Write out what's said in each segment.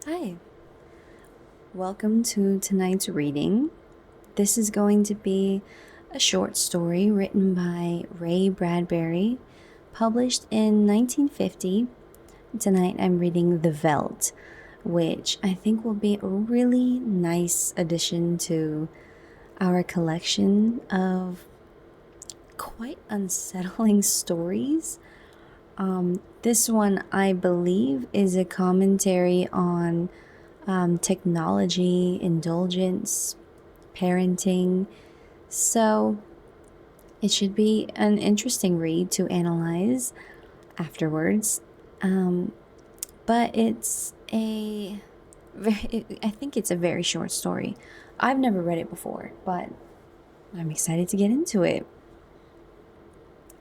Hi, welcome to tonight's reading. This is going to be a short story written by Ray Bradbury, published in 1950. Tonight I'm reading The Veldt, which I think will be a really nice addition to our collection of quite unsettling stories. This one, I believe, is a commentary on technology, indulgence, parenting. So it should be an interesting read to analyze afterwards. But I think it's a very short story. I've never read it before, but I'm excited to get into it.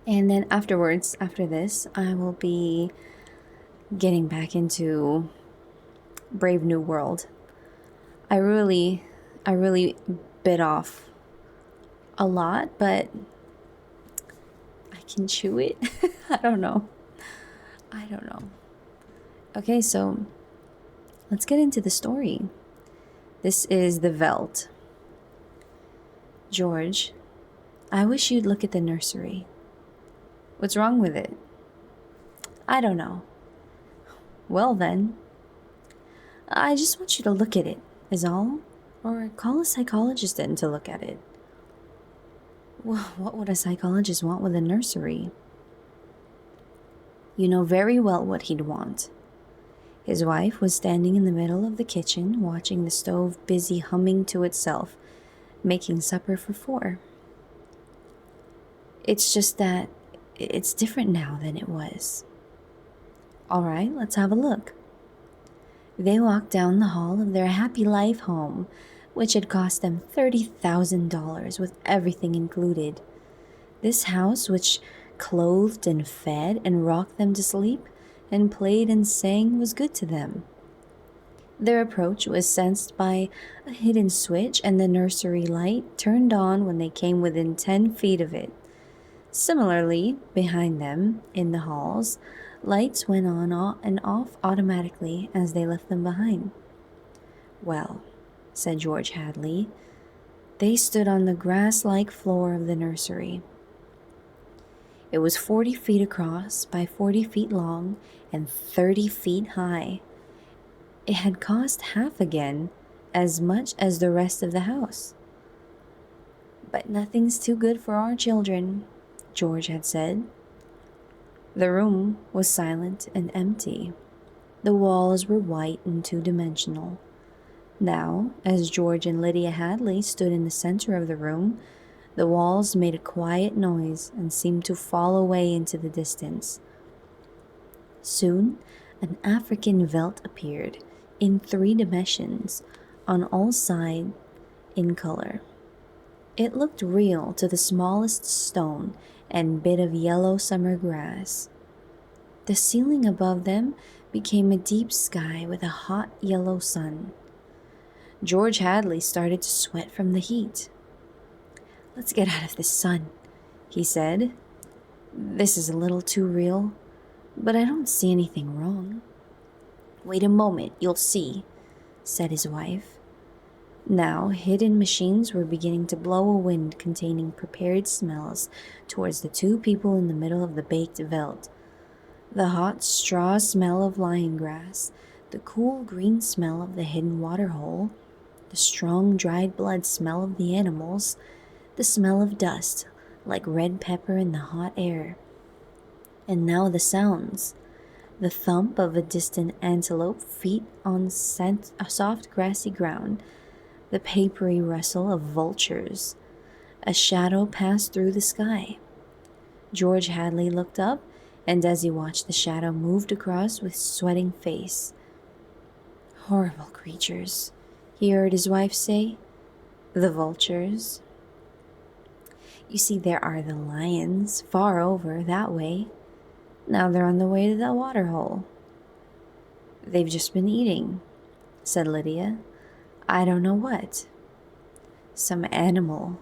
And then afterwards, after this, I will be getting back into Brave New World. I really bit off a lot, but I can chew it. I don't know. Okay, so let's get into the story. This is the Veldt. George, I wish you'd look at the nursery. What's wrong with it? I don't know. Well then, I just want you to look at it, is all. Or call a psychologist in to look at it. Well, what would a psychologist want with a nursery? You know very well what he'd want. His wife was standing in the middle of the kitchen, watching the stove busy humming to itself, making supper for 4. It's just that it's different now than it was. All right, let's have a look. They walked down the hall of their happy life home, which had cost them $30,000 with everything included. This house, which clothed and fed and rocked them to sleep and played and sang, was good to them. Their approach was sensed by a hidden switch, and the nursery light turned on when they came within 10 feet of it. Similarly, behind them, in the halls, lights went on and off automatically as they left them behind. Well, said George Hadley, they stood on the grass-like floor of the nursery. It was 40 feet across by 40 feet long and 30 feet high. It had cost half again as much as the rest of the house. But nothing's too good for our children, George had said. The room was silent and empty. The walls were white and two-dimensional. Now, as George and Lydia Hadley stood in the center of the room, the walls made a quiet noise and seemed to fall away into the distance. Soon, an African Veldt appeared, in 3 dimensions, on all sides in color. It looked real to the smallest stone and bit of yellow summer grass. The ceiling above them became a deep sky with a hot yellow sun. George Hadley started to sweat from the heat. Let's get out of this sun, he said. This is a little too real, but I don't see anything wrong. Wait a moment, you'll see, said his wife. Now, hidden machines were beginning to blow a wind containing prepared smells towards the 2 people in the middle of the baked veldt. The hot straw smell of lion grass, the cool green smell of the hidden water hole, the strong dried blood smell of the animals, the smell of dust, like red pepper in the hot air. And now the sounds. The thump of a distant antelope feet on soft grassy ground, the papery rustle of vultures. A shadow passed through the sky. George Hadley looked up, and as he watched the shadow moved across with sweating face. Horrible creatures, he heard his wife say. The vultures. You see, there are the lions far over that way. Now they're on the way to the water hole. They've just been eating, said Lydia. I don't know what. Some animal.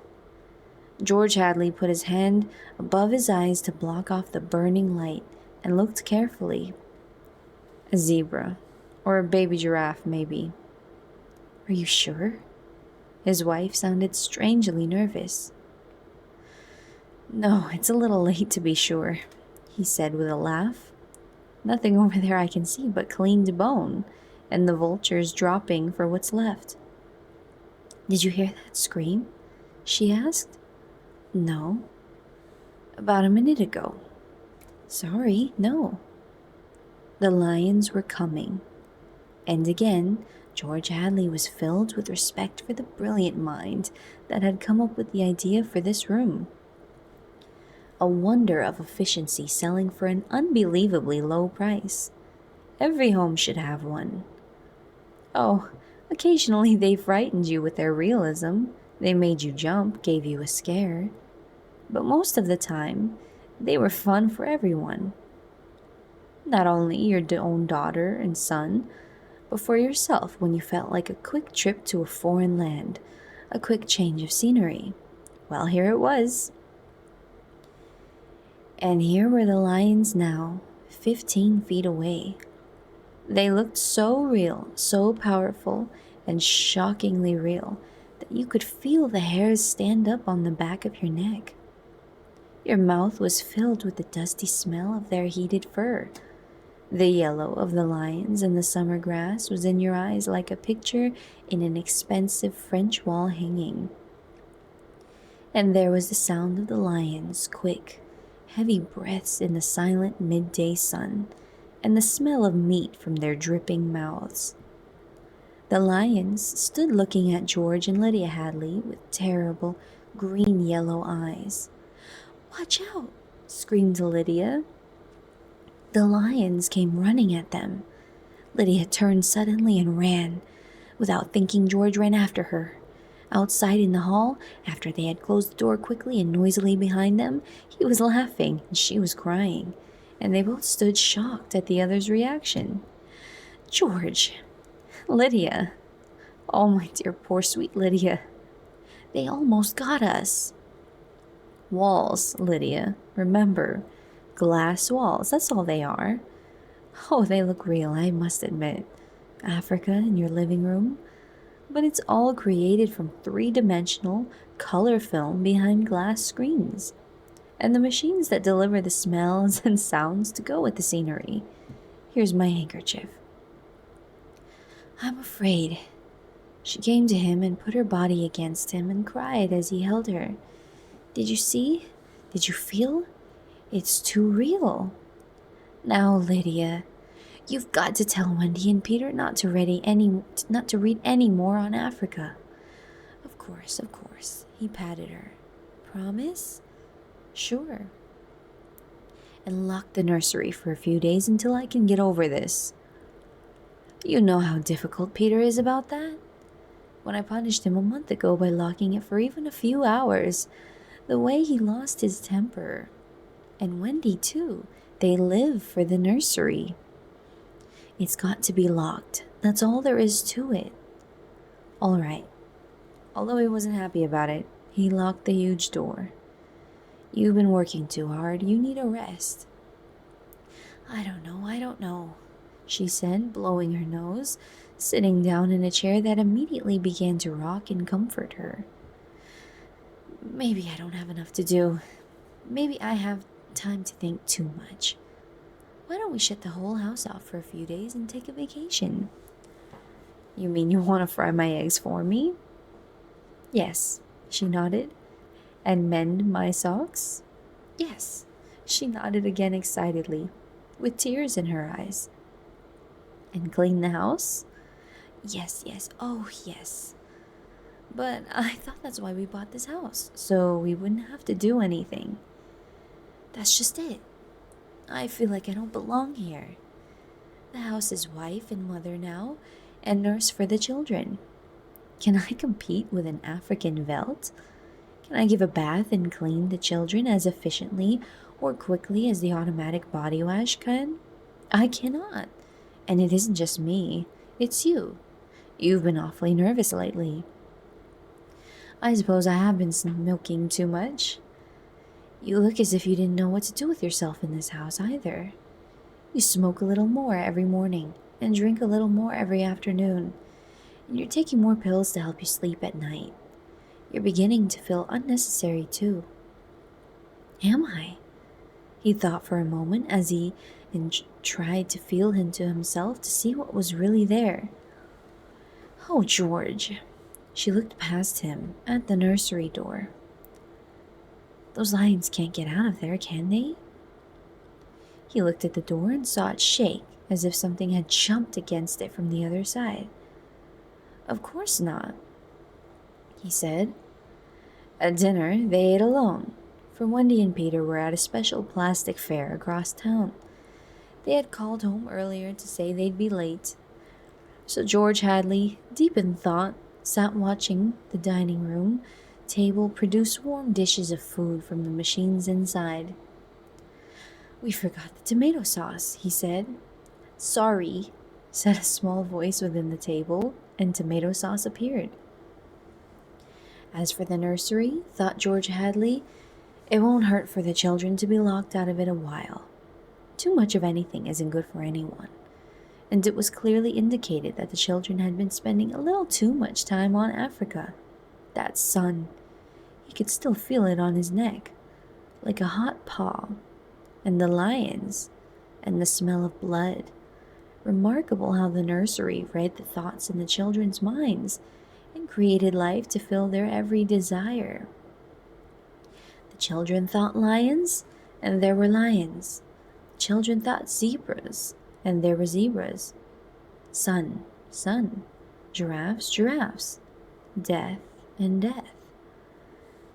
George Hadley put his hand above his eyes to block off the burning light and looked carefully. A zebra, Or a baby giraffe, maybe. Are you sure? His wife sounded strangely nervous. No, it's a little late to be sure, he said with a laugh. Nothing over there I can see but cleaned bone, and the vultures dropping for what's left. Did you hear that scream? She asked. No. About a minute ago. Sorry, no. The lions were coming. And again, George Hadley was filled with respect for the brilliant mind that had come up with the idea for this room. A wonder of efficiency selling for an unbelievably low price. Every home should have one. Oh, occasionally they frightened you with their realism. They made you jump, gave you a scare. But most of the time, they were fun for everyone. Not only your own daughter and son, but for yourself when you felt like a quick trip to a foreign land, a quick change of scenery. Well, here it was. And here were the lions now, 15 feet away. They looked so real, so powerful, and shockingly real that you could feel the hairs stand up on the back of your neck. Your mouth was filled with the dusty smell of their heated fur. The yellow of the lions and the summer grass was in your eyes like a picture in an expensive French wall hanging. And there was the sound of the lions' quick, heavy breaths in the silent midday sun, and the smell of meat from their dripping mouths. The lions stood looking at George and Lydia Hadley with terrible, green-yellow eyes. "Watch out!" screamed Lydia. The lions came running at them. Lydia turned suddenly and ran. Without thinking, George ran after her. Outside in the hall, after they had closed the door quickly and noisily behind them, he was laughing and she was crying, and they both stood shocked at the other's reaction. "George! Lydia! Oh, my dear, poor sweet Lydia! They almost got us!" "Walls, Lydia. Remember, glass walls, that's all they are. Oh, they look real, I must admit. Africa in your living room. But it's all created from three-dimensional color film behind glass screens. And the machines that deliver the smells and sounds to go with the scenery. Here's my handkerchief." "I'm afraid." She came to him and put her body against him and cried as he held her. "Did you see? Did you feel? It's too real." "Now, Lydia, you've got to tell Wendy and Peter not to read any more on Africa." Of course, he patted her. "Promise?" "Sure." "And lock the nursery for a few days until I can get over this." "You know how difficult Peter is about that. When I punished him a month ago by locking it for even a few hours, the way he lost his temper. And Wendy, too. They live for the nursery. It's got to be locked. That's all there is to it." "All right." Although he wasn't happy about it, he locked the huge door. "You've been working too hard. You need a rest." I don't know, she said, blowing her nose, sitting down in a chair that immediately began to rock and comfort her. "Maybe I don't have enough to do. Maybe I have time to think too much. Why don't we shut the whole house off for a few days and take a vacation?" "You mean you want to fry my eggs for me?" "Yes," she nodded. "And mend my socks?" "Yes," she nodded again excitedly, with tears in her eyes. "And clean the house?" Yes, oh yes. But I thought that's why we bought this house, so we wouldn't have to do anything." "That's just it. I feel like I don't belong here. The house is wife and mother now, and nurse for the children. Can I compete with an African Veldt? Can I give a bath and clean the children as efficiently or quickly as the automatic body wash can? I cannot. And it isn't just me, it's you. You've been awfully nervous lately." "I suppose I have been smoking too much. You look as if you didn't know what to do with yourself in this house either. You smoke a little more every morning, and drink a little more every afternoon. And you're taking more pills to help you sleep at night. You're beginning to feel unnecessary too. Am I? He thought for a moment as he tried to feel into himself to see what was really there. Oh, George. She looked past him at the nursery door. Those lions can't get out of there, can they? He looked at the door and saw it shake as if something had jumped against it from the other side. Of course not, he said. At dinner, they ate alone, for Wendy and Peter were at a special plastic fair across town. They had called home earlier to say they'd be late. So George Hadley, deep in thought, sat watching the dining room table produce warm dishes of food from the machines inside. We forgot the tomato sauce, he said. Sorry, said a small voice within the table, and tomato sauce appeared. As for the nursery, thought George Hadley, it won't hurt for the children to be locked out of it a while. Too much of anything isn't good for anyone. And it was clearly indicated that the children had been spending a little too much time on Africa. That sun, he could still feel it on his neck, like a hot paw. And the lions, and the smell of blood. Remarkable how the nursery read the thoughts in the children's minds and created life to fill their every desire. The children thought lions, and there were lions. The children thought zebras, and there were zebras. Sun, sun. Giraffes, giraffes. Death, and death.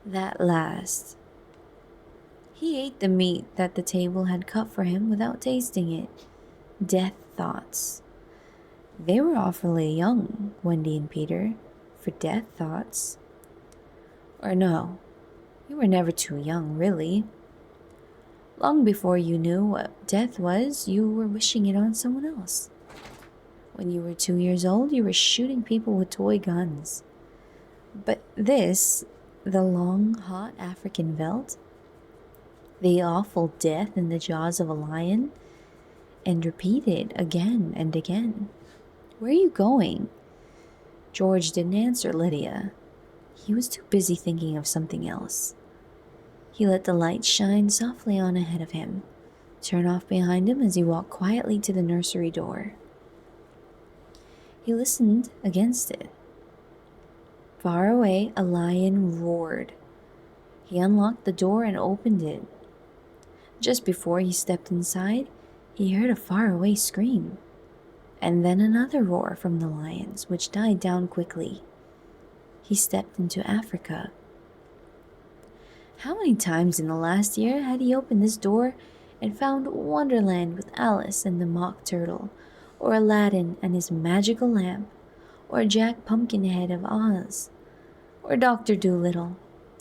That last. He ate the meat that the table had cut for him without tasting it. Death thoughts. They were awfully young, Wendy and Peter, for death thoughts. Or no, you were never too young, really. Long before you knew what death was, you were wishing it on someone else. When you were 2 years old, you were shooting people with toy guns. But this, the long, hot African veldt, the awful death in the jaws of a lion, and repeated again and again. Where are you going? George didn't answer Lydia. He was too busy thinking of something else. He let the light shine softly on ahead of him, turn off behind him as he walked quietly to the nursery door. He listened against it. Far away, a lion roared. He unlocked the door and opened it. Just before he stepped inside, he heard a faraway scream, and then another roar from the lions, which died down quickly. He stepped into Africa. How many times in the last year had he opened this door and found Wonderland with Alice and the Mock Turtle, or Aladdin and his magical lamp, or Jack Pumpkinhead of Oz, or Dr. Dolittle,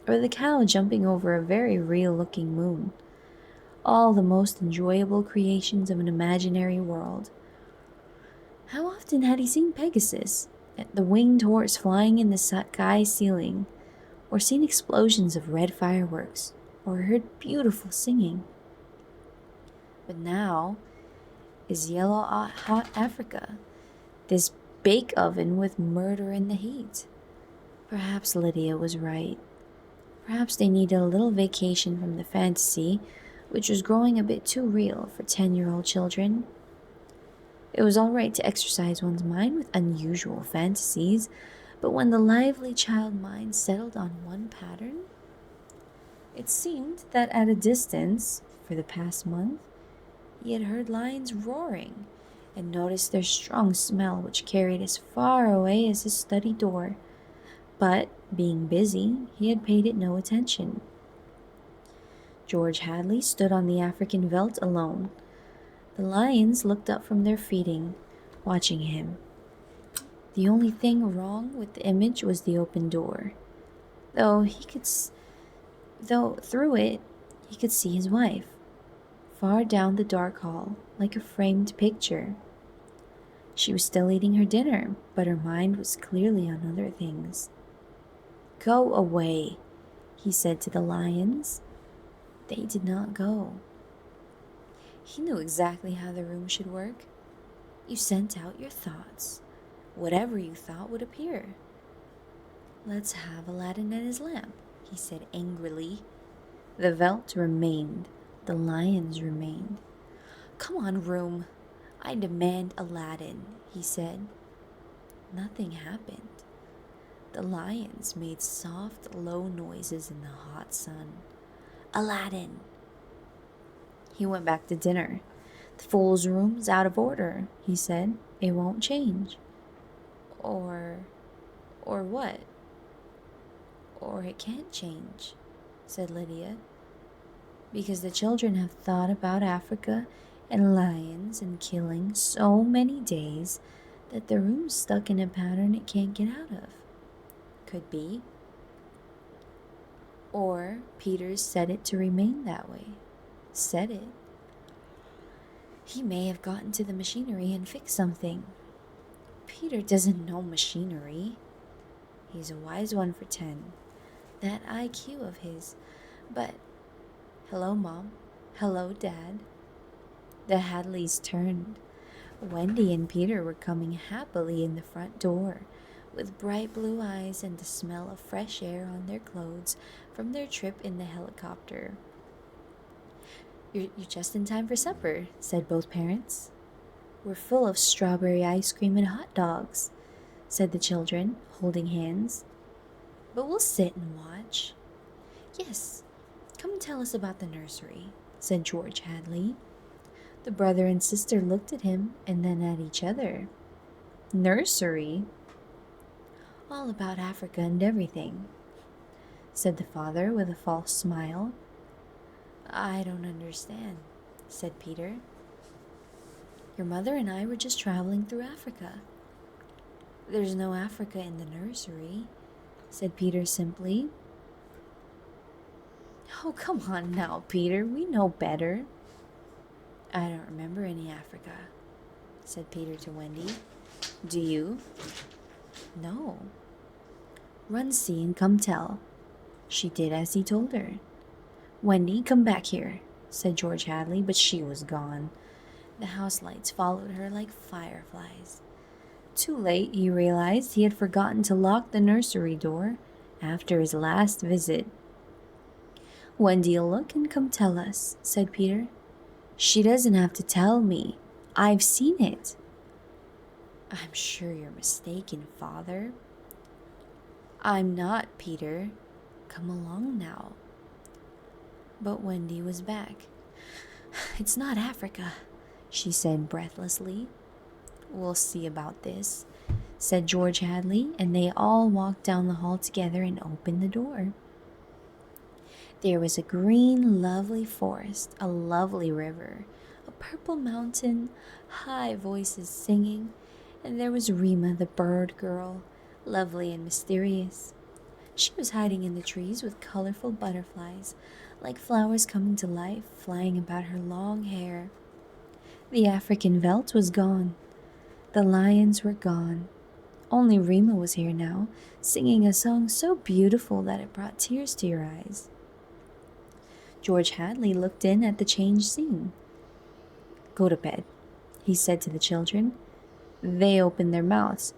or the cow jumping over a very real-looking moon. All the most enjoyable creations of an imaginary world. How often had he seen Pegasus, the winged horse flying in the sky ceiling, or seen explosions of red fireworks, or heard beautiful singing? But now is yellow hot Africa, this bake oven with murder in the heat. Perhaps Lydia was right. Perhaps they needed a little vacation from the fantasy, which was growing a bit too real for 10-year-old children. It was all right to exercise one's mind with unusual fantasies, but when the lively child mind settled on one pattern, it seemed that at a distance, for the past month, he had heard lions roaring and noticed their strong smell, which carried as far away as his study door. But, being busy, he had paid it no attention. George Hadley stood on the African veldt alone. The lions looked up from their feeding, watching him. The only thing wrong with the image was the open door. Though through it, he could see his wife, far down the dark hall, like a framed picture. She was still eating her dinner, but her mind was clearly on other things. Go away, he said to the lions. They did not go. He knew exactly how the room should work. You sent out your thoughts. Whatever you thought would appear. Let's have Aladdin and his lamp, he said angrily. The Veldt remained. The lions remained. Come on, room. I demand Aladdin, he said. Nothing happened. The lions made soft, low noises in the hot sun. Aladdin. He went back to dinner. The fool's room's out of order, he said. It won't change. Or what? Or it can't change, said Lydia, because the children have thought about Africa and lions and killing so many days that the room's stuck in a pattern it can't get out of. Could be. Or Peter set it to remain that way. Set it. He may have gotten to the machinery and fixed something. Peter doesn't know machinery. He's a wise one for 10. That IQ of his. But, hello, Mom. Hello, Dad. The Hadleys turned. Wendy and Peter were coming happily in the front door, with bright blue eyes and the smell of fresh air on their clothes from their trip in the helicopter. You're just in time for supper, said both parents. We're full of strawberry ice cream and hot dogs, said the children, holding hands. But we'll sit and watch. Yes, come tell us about the nursery, said George Hadley. The brother and sister looked at him and then at each other. Nursery? All about Africa and everything, said the father with a false smile. I don't understand, said Peter. Your mother and I were just traveling through Africa. There's no Africa in the nursery, said Peter simply. Oh, come on now, Peter, we know better. I don't remember any Africa, said Peter to Wendy. Do you? No. Run see and come tell. She did as he told her. Wendy, come back here, said George Hadley, but she was gone. The house lights followed her like fireflies. Too late, he realized he had forgotten to lock the nursery door after his last visit. Wendy'll look and come tell us, said Peter. She doesn't have to tell me. I've seen it. I'm sure you're mistaken, Father. I'm not, Peter. Come along now. But Wendy was back. It's not Africa, she said breathlessly. We'll see about this, said George Hadley, and they all walked down the hall together and opened the door. There was a green, lovely forest, a lovely river, a purple mountain, high voices singing, and there was Rima the bird girl, lovely and mysterious. She was hiding in the trees with colorful butterflies, like flowers coming to life, flying about her long hair. The African Veldt was gone. The lions were gone. Only Rima was here now, singing a song so beautiful that it brought tears to your eyes. George Hadley looked in at the changed scene. Go to bed, he said to the children. They opened their mouths.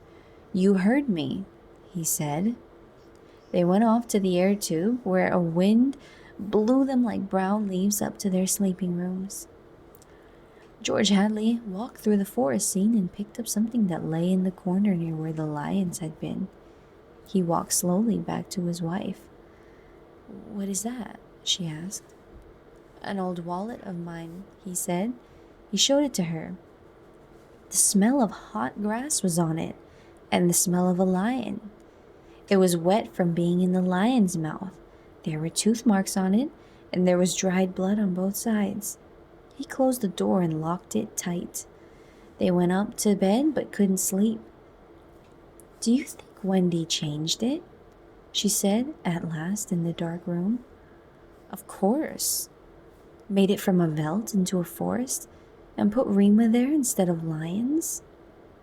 You heard me, he said. They went off to the air tube, where a wind blew them like brown leaves up to their sleeping rooms. George Hadley walked through the forest scene and picked up something that lay in the corner near where the lions had been. He walked slowly back to his wife. What is that? She asked. An old wallet of mine, he said. He showed it to her. The smell of hot grass was on it, and the smell of a lion. It was wet from being in the lion's mouth. There were tooth marks on it, and there was dried blood on both sides. He closed the door and locked it tight. They went up to bed but couldn't sleep. Do you think Wendy changed it? She said at last in the dark room. Of course. Made it from a veldt into a forest and put Rima there instead of lions?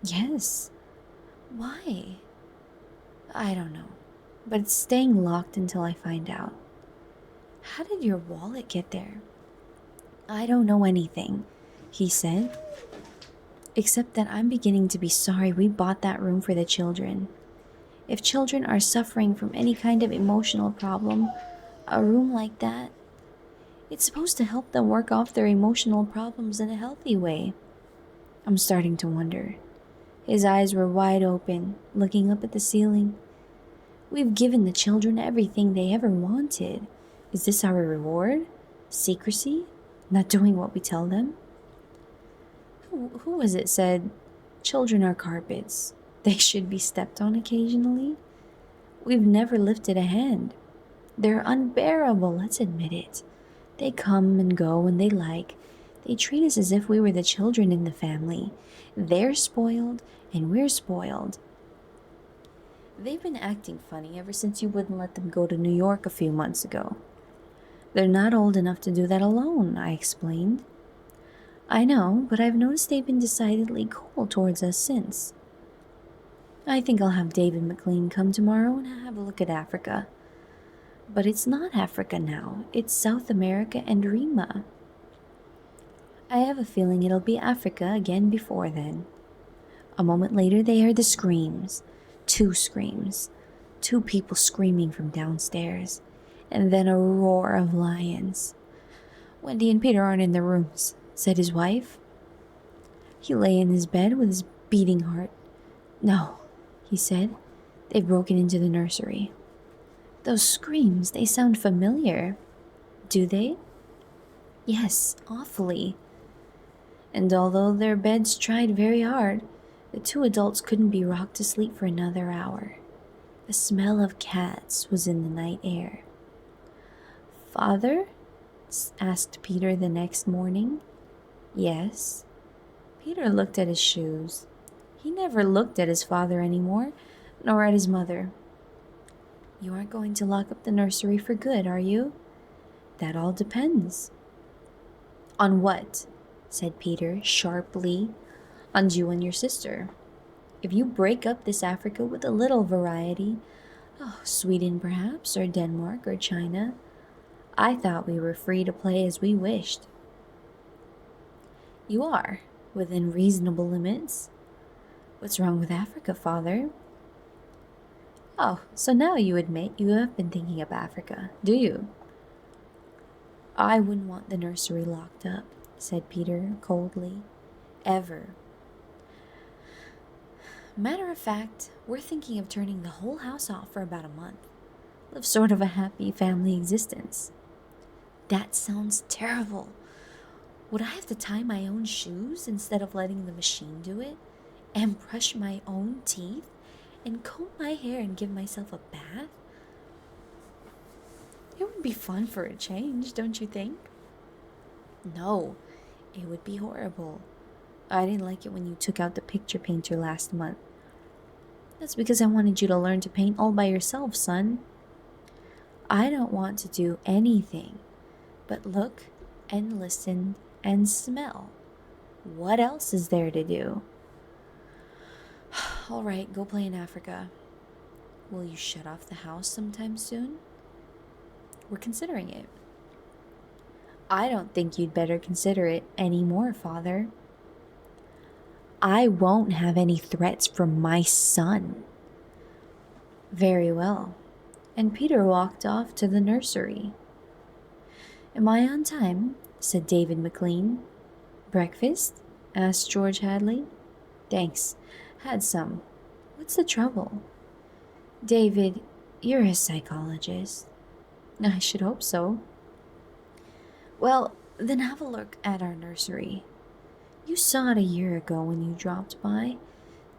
Yes. Why? I don't know, but it's staying locked until I find out. How did your wallet get there? I don't know anything, he said. Except that I'm beginning to be sorry we bought that room for the children. If children are suffering from any kind of emotional problem, a room like that, it's supposed to help them work off their emotional problems in a healthy way. I'm starting to wonder. His eyes were wide open, looking up at the ceiling. We've given the children everything they ever wanted. Is this our reward? Secrecy? Not doing what we tell them? Who was it said, children are carpets. They should be stepped on occasionally? We've never lifted a hand. They're unbearable, let's admit it. They come and go when they like. They treat us as if we were the children in the family. They're spoiled, and we're spoiled. They've been acting funny ever since you wouldn't let them go to New York a few months ago. They're not old enough to do that alone, I explained. I know, but I've noticed they've been decidedly cold towards us since. I think I'll have David McLean come tomorrow and have a look at Africa. But it's not Africa now, it's South America and Rima. I have a feeling it'll be Africa again before then. A moment later they heard the screams. Two screams. Two people screaming from downstairs. And then a roar of lions. Wendy and Peter aren't in their rooms, said his wife. He lay in his bed with his beating heart. No, he said. They've broken into the nursery. Those screams, they sound familiar. Do they? Yes, awfully. And although their beds tried very hard, the two adults couldn't be rocked to sleep for another hour. The smell of cats was in the night air. Father? Asked Peter the next morning. Yes. Peter looked at his shoes. He never looked at his father anymore, nor at his mother. You aren't going to lock up the nursery for good, are you? That all depends. On what? Said Peter sharply. On you and your sister. If you break up this Africa with a little variety, Sweden perhaps, or Denmark, or China, I thought we were free to play as we wished. You are, within reasonable limits. What's wrong with Africa, Father? Oh, so now you admit you have been thinking of Africa, do you? I wouldn't want the nursery locked up, said Peter coldly. Ever. Matter of fact, we're thinking of turning the whole house off for about a month. Live sort of a happy family existence. That sounds terrible. Would I have to tie my own shoes instead of letting the machine do it? And brush my own teeth? And comb my hair and give myself a bath? It would be fun for a change, don't you think? No, it would be horrible. I didn't like it when you took out the picture painter last month. That's because I wanted you to learn to paint all by yourself, son. I don't want to do anything but look and listen and smell. What else is there to do? All right, go play in Africa. Will you shut off the house sometime soon? We're considering it. I don't think you'd better consider it any more, Father. I won't have any threats from my son. Very well. And Peter walked off to the nursery. Am I on time? Said David McLean. Breakfast? Asked George Hadley. Thanks. Had some. What's the trouble? David, you're a psychologist. I should hope so. Well, then have a look at our nursery. You saw it a year ago when you dropped by.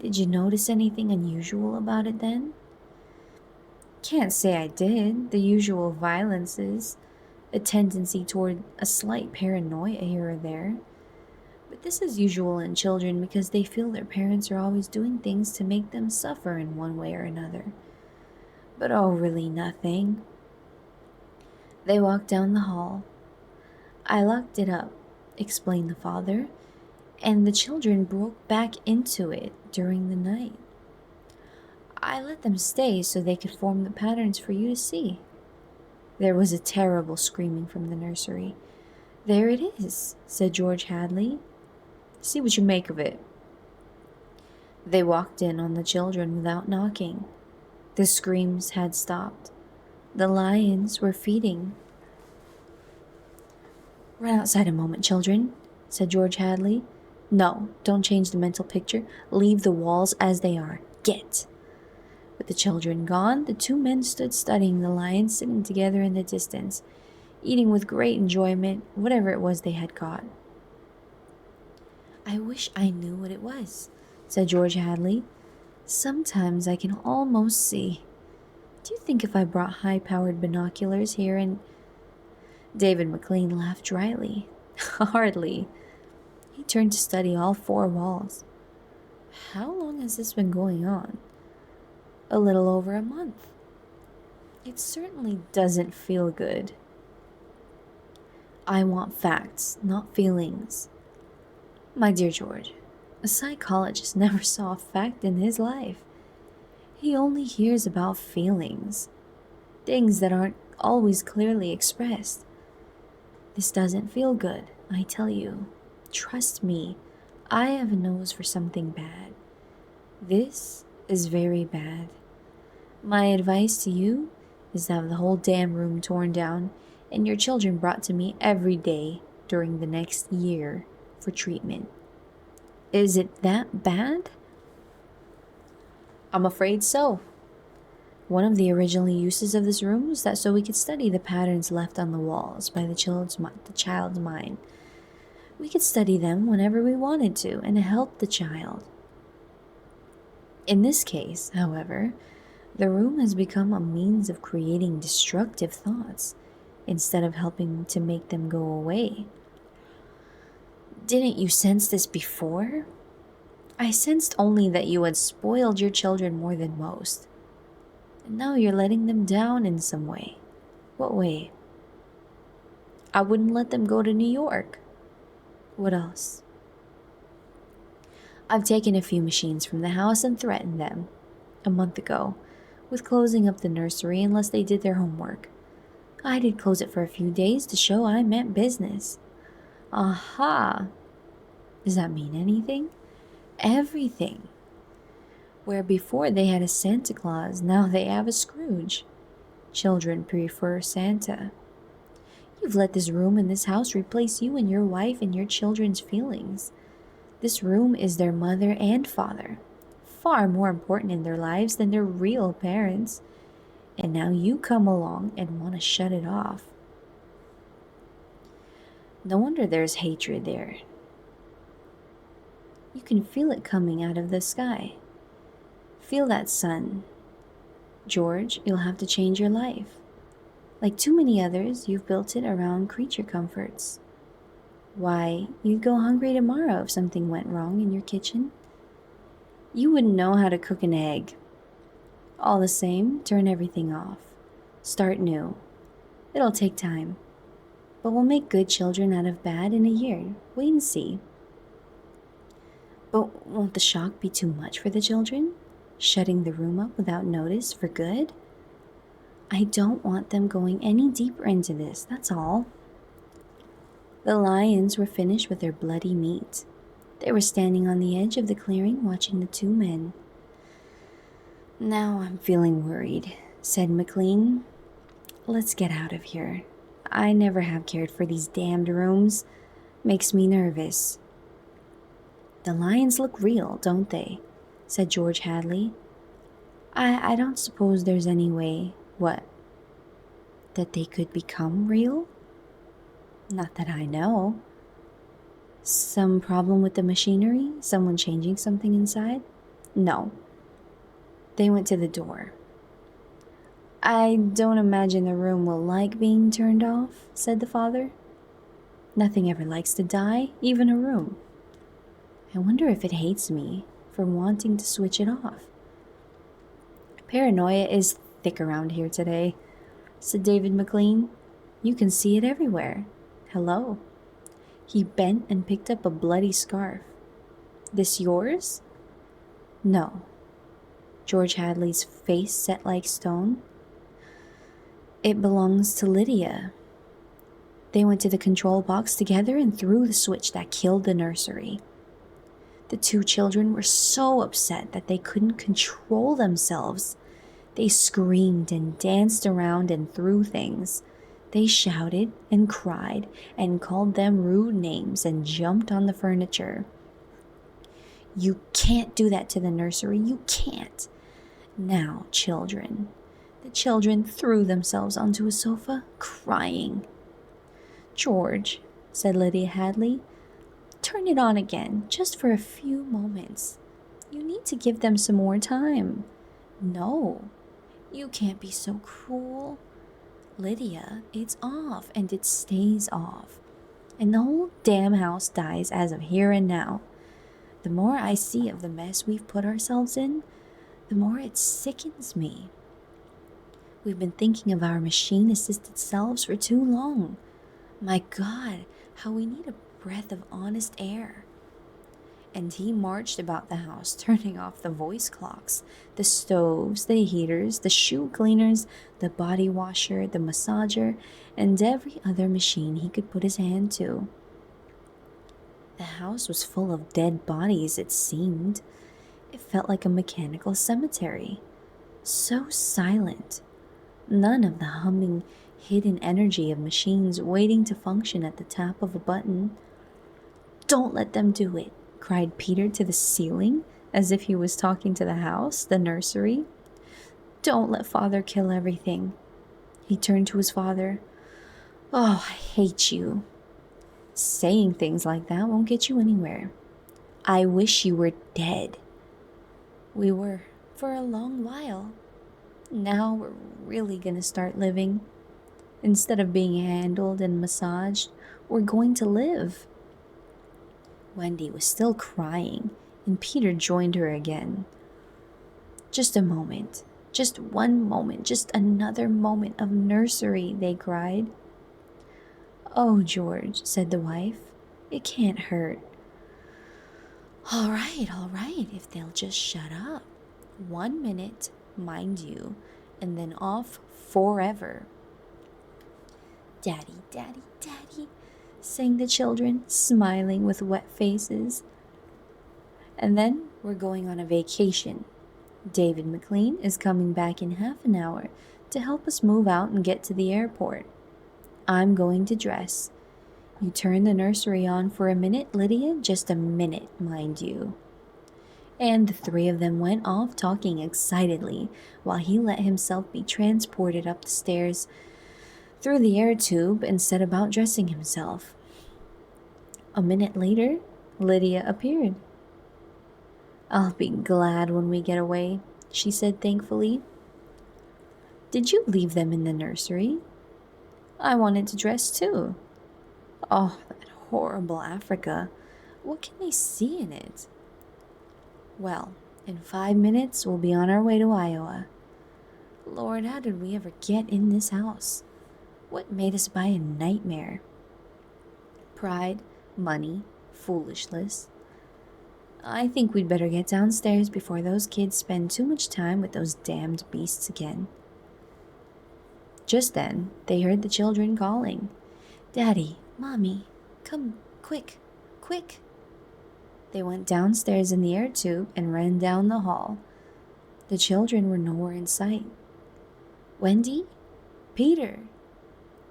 Did you notice anything unusual about it then? Can't say I did. The usual violences, a tendency toward a slight paranoia here or there. But this is usual in children because they feel their parents are always doing things to make them suffer in one way or another. But really nothing. They walked down the hall. I locked it up, explained the father, and the children broke back into it during the night. I let them stay so they could form the patterns for you to see. There was a terrible screaming from the nursery. There it is, said George Hadley. See what you make of it. They walked in on the children without knocking. The screams had stopped. The lions were feeding. "Run outside a moment, children," said George Hadley. "No, don't change the mental picture. Leave the walls as they are. Get." With the children gone, the two men stood studying the lions sitting together in the distance, eating with great enjoyment whatever it was they had caught. "I wish I knew what it was," said George Hadley. "Sometimes I can almost see. Do you think if I brought high-powered binoculars here and—" David McLean laughed dryly. "Hardly." He turned to study all four walls. "How long has this been going on?" "A little over a month." "It certainly doesn't feel good." "I want facts, not feelings." "My dear George, a psychologist never saw a fact in his life. He only hears about feelings, things that aren't always clearly expressed. This doesn't feel good, I tell you. Trust me, I have a nose for something bad. This is very bad. My advice to you is to have the whole damn room torn down and your children brought to me every day during the next year for treatment." "Is it that bad?" "I'm afraid so. One of the original uses of this room was that so we could study the patterns left on the walls by the child's mind. We could study them whenever we wanted to and help the child. In this case, however, the room has become a means of creating destructive thoughts instead of helping to make them go away." "Didn't you sense this before?" "I sensed only that you had spoiled your children more than most. And now you're letting them down in some way." "What way?" "I wouldn't let them go to New York." "What else?" "I've taken a few machines from the house and threatened them, a month ago, with closing up the nursery unless they did their homework. I did close it for a few days to show I meant business." "Aha! Does that mean anything?" "Everything. Where before they had a Santa Claus, now they have a Scrooge. Children prefer Santa. You've let this room and this house replace you and your wife and your children's feelings. This room is their mother and father, far more important in their lives than their real parents. And now you come along and want to shut it off. No wonder there's hatred there. You can feel it coming out of the sky. Feel that sun. George, you'll have to change your life. Like too many others, you've built it around creature comforts. Why, you'd go hungry tomorrow if something went wrong in your kitchen. You wouldn't know how to cook an egg. All the same, turn everything off. Start new. It'll take time, but we'll make good children out of bad in a year. Wait and see." "But won't the shock be too much for the children? Shutting the room up without notice for good?" "I don't want them going any deeper into this, that's all." The lions were finished with their bloody meat. They were standing on the edge of the clearing watching the two men. "Now I'm feeling worried," said McLean. "Let's get out of here. I never have cared for these damned rooms. Makes me nervous." "The lions look real, don't they?" said George Hadley. I don't suppose there's any way." "What?" "That they could become real?" "Not that I know." "Some problem with the machinery? Someone changing something inside?" "No." They went to the door. "I don't imagine the room will like being turned off," said the father. "Nothing ever likes to die, even a room. I wonder if it hates me for wanting to switch it off." "Paranoia is thick around here today," said David McLean. "You can see it everywhere. Hello." He bent and picked up a bloody scarf. "This yours?" "No." George Hadley's face set like stone. "It belongs to Lydia. They went to the control box together and threw the switch that killed the nursery. The two children were so upset that they couldn't control themselves. They screamed and danced around and threw things. They shouted and cried and called them rude names and jumped on the furniture. "You can't do that to the nursery, you can't. Now, children." The children threw themselves onto a sofa, crying. "George," said Lydia Hadley, "turn it on again, just for a few moments. You need to give them some more time." "No, you can't be so cruel." "Lydia, it's off, and it stays off. And the whole damn house dies as of here and now. The more I see of the mess we've put ourselves in, the more it sickens me. We've been thinking of our machine-assisted selves for too long. My God, how we need a breath of honest air." And he marched about the house, turning off the voice clocks, the stoves, the heaters, the shoe cleaners, the body washer, the massager, and every other machine he could put his hand to. The house was full of dead bodies, it seemed. It felt like a mechanical cemetery. So silent. None of the humming, hidden energy of machines waiting to function at the tap of a button. "Don't let them do it," cried Peter to the ceiling, as if he was talking to the house, the nursery. "Don't let Father kill everything." He turned to his father. "Oh, I hate you." "Saying things like that won't get you anywhere." "I wish you were dead." "We were, for a long while. Now we're really gonna start living. Instead of being handled and massaged, we're going to live." Wendy was still crying, and Peter joined her again. "Just a moment, just one moment, just another moment of nursery," they cried. "Oh, George," said the wife, "it can't hurt." All right, if they'll just shut up. 1 minute, mind you, and then off forever." "Daddy, daddy, daddy," sang the children, smiling with wet faces. "And then we're going on a vacation. David McLean is coming back in half an hour to help us move out and get to the airport. I'm going to dress. You turn the nursery on for a minute, Lydia, just a minute, mind you." And the three of them went off talking excitedly while he let himself be transported up the stairs through the air tube and set about dressing himself. A minute later, Lydia appeared. "I'll be glad when we get away," she said thankfully. "Did you leave them in the nursery?" "I wanted to dress too." "Oh, that horrible Africa. What can they see in it?" "Well, in 5 minutes we'll be on our way to Iowa. Lord, how did we ever get in this house? What made us buy a nightmare? Pride, money, foolishness. I think we'd better get downstairs before those kids spend too much time with those damned beasts again." Just then, they heard the children calling, "Daddy, Mommy, come, quick, quick." They went downstairs in the air tube and ran down the hall. The children were nowhere in sight. "Wendy? Peter?"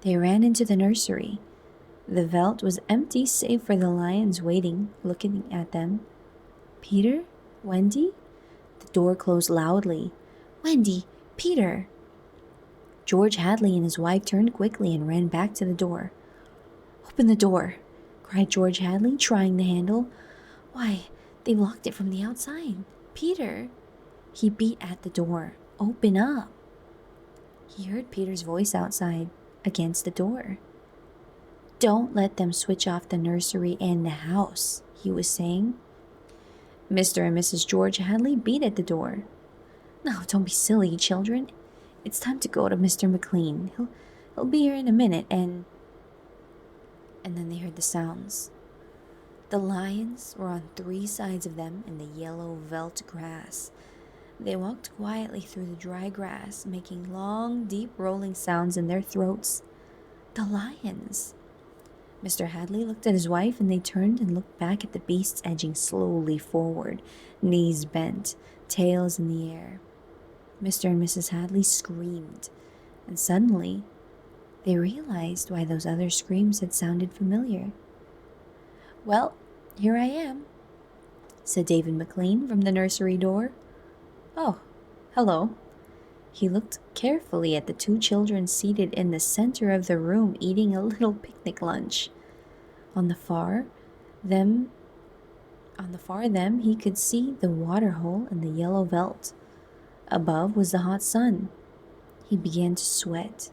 They ran into the nursery. The Veldt was empty save for the lions waiting, looking at them. "Peter? Wendy?" The door closed loudly. "Wendy! Peter!" George Hadley and his wife turned quickly and ran back to the door. "Open the door!" cried George Hadley, trying the handle. "Why, they've locked it from the outside. Peter!" He beat at the door. "Open up!" He heard Peter's voice outside, against the door. "Don't let them switch off the nursery and the house," he was saying. Mr. and Mrs. George Hadley beat at the door. "No, don't be silly, children. It's time to go to Mr. McLean. He'll be here in a minute, and then they heard the sounds. The lions were on 3 sides of them in the yellow Veldt grass. They walked quietly through the dry grass, making long, deep rolling sounds in their throats. The lions! Mr. Hadley looked at his wife, and they turned and looked back at the beasts edging slowly forward, knees bent, tails in the air. Mr. and Mrs. Hadley screamed, and suddenly they realized why those other screams had sounded familiar. "Well, here I am," said David McLean from the nursery door. "Oh, hello." He looked carefully at the two children seated in the center of the room eating a little picnic lunch. On the far them, he could see the water hole and the yellow veldt. Above was the hot sun. He began to sweat.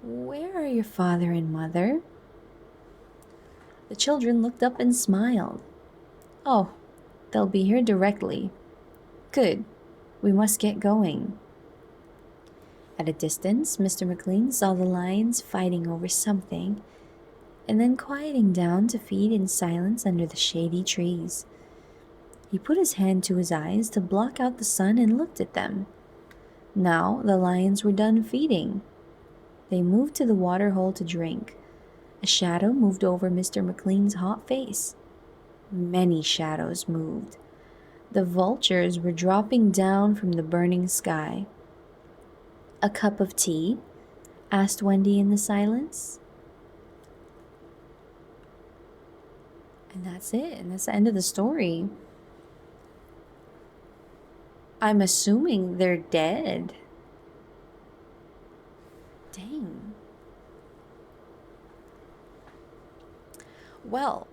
"Where are your father and mother?" The children looked up and smiled. "Oh, they'll be here directly." "Good. We must get going." At a distance, Mr. McLean saw the lions fighting over something, and then quieting down to feed in silence under the shady trees. He put his hand to his eyes to block out the sun and looked at them. Now the lions were done feeding. They moved to the water hole to drink. A shadow moved over Mr. McLean's hot face. Many shadows moved. The vultures were dropping down from the burning sky. "A cup of tea?" asked Wendy in the silence. And that's it. And that's the end of the story. I'm assuming they're dead. Dang. Well,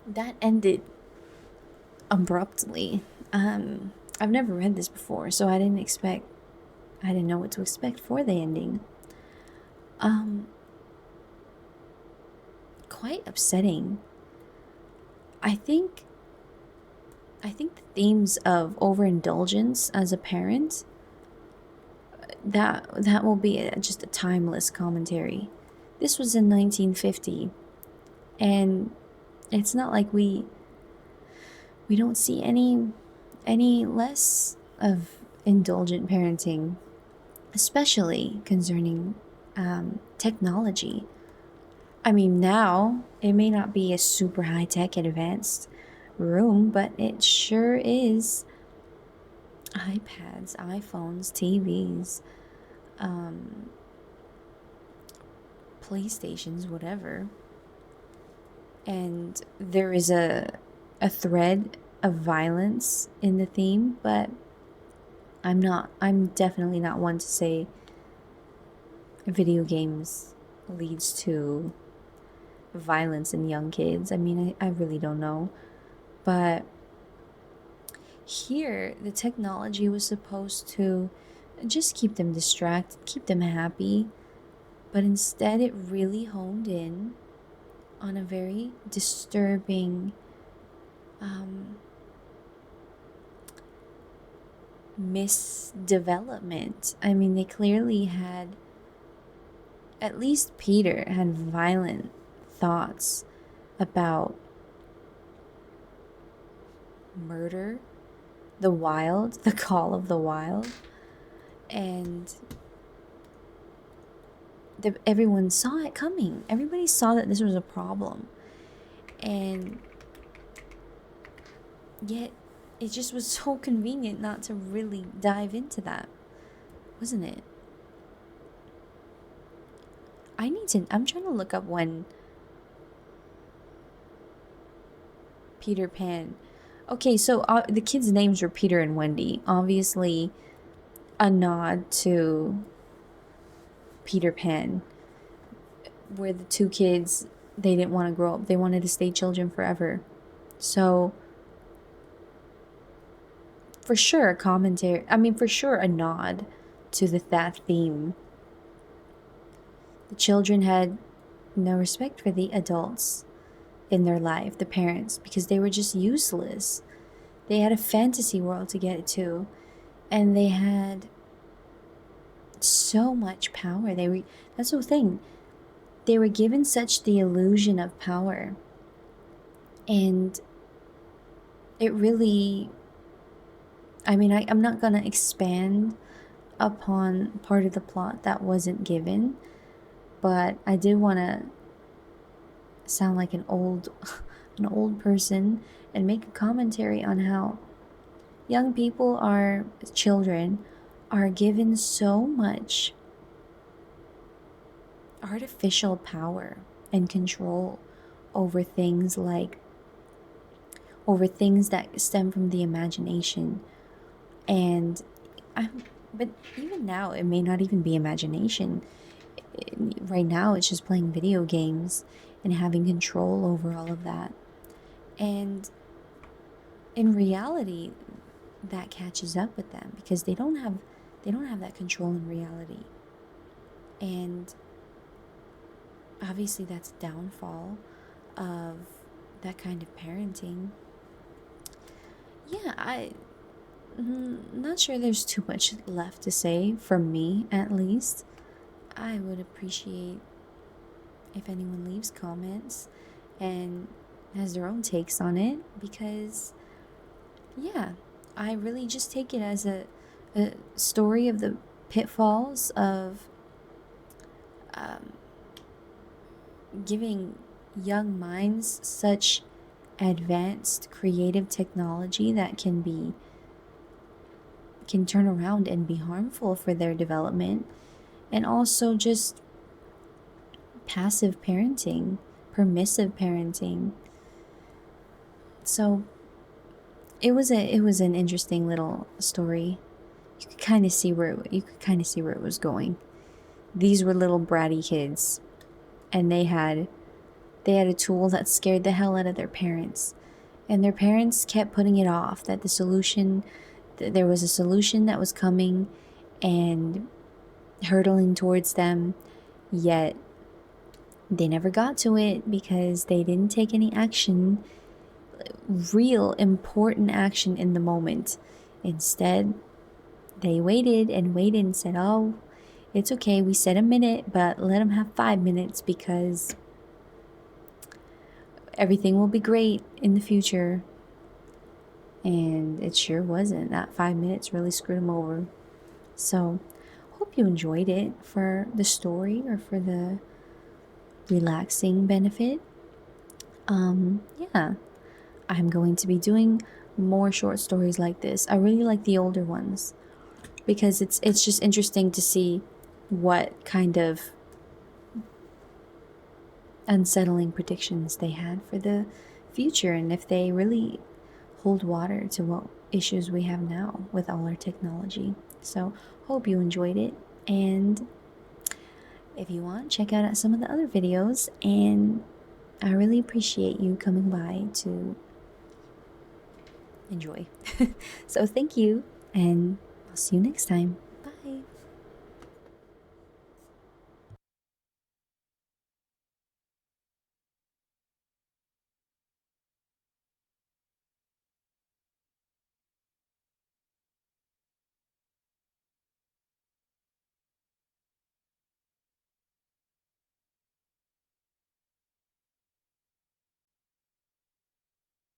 that ended abruptly. I've never read this before, so I didn't know what to expect for the ending. Quite upsetting. I think the themes of overindulgence as a parent, that will be just a timeless commentary. This was in 1950, and it's not like we don't see any less of indulgent parenting, especially concerning technology. I mean, now it may not be a super high-tech advanced room, but it sure is iPads, iPhones, TVs, PlayStations, whatever. And there is a thread of violence in the theme, but I'm definitely not one to say video games leads to violence in young kids. I mean, I really don't know. But here, the technology was supposed to just keep them distracted, keep them happy. But instead, it really honed in on a very disturbing misdevelopment. I mean, they clearly had, at least Peter had violent thoughts about murder, the wild, the call of the wild, and everyone saw it coming. Everybody saw that this was a problem, and yet it just was so convenient not to really dive into that, wasn't it? I'm trying to look up when Peter Pan. Okay, so the kids' names were Peter and Wendy. Obviously, a nod to Peter Pan, where the two kids, they didn't want to grow up. They wanted to stay children forever. So, for sure, for sure, a nod to that theme. The children had no respect for the adults in their life, the parents, because they were just useless. They had a fantasy world to get to, and they had so much power. That's the thing. They were given such the illusion of power, and it really, I mean, I'm not gonna expand upon part of the plot that wasn't given, but I did want to sound like an old an old person and make a commentary on how young people are children are given so much artificial power and control over things like over things that stem from the imagination. And but even now it may not even be imagination. Right now it's just playing video games and having control over all of that. And in reality, that catches up with them because they don't have that control in reality. And obviously that's a downfall of that kind of parenting. Yeah, I'm not sure there's too much left to say from me, at least. I would appreciate if anyone leaves comments and has their own takes on it, because yeah, I really just take it as a story of the pitfalls of um, giving young minds such advanced creative technology that can turn around and be harmful for their development, and also just passive parenting, permissive parenting. So it was an interesting little story. You could kind of see where it was going. These were little bratty kids, and they had a tool that scared the hell out of their parents, and their parents kept putting it off, that there was a solution that was coming and hurtling towards them, yet they never got to it because they didn't take any action, real important action in the moment. Instead, they waited and waited and said, oh, it's okay, we said a minute, but let them have 5 minutes because everything will be great in the future. And it sure wasn't. That 5 minutes really screwed them over. So, hope you enjoyed it for the story or for the relaxing benefit. Yeah, I'm going to be doing more short stories like this. I really like the older ones because it's just interesting to see what kind of unsettling predictions they had for the future and if they really hold water to what issues we have now with all our technology. So, hope you enjoyed it, and if you want, check out some of the other videos, and I really appreciate you coming by to enjoy. So, thank you, and I'll see you next time.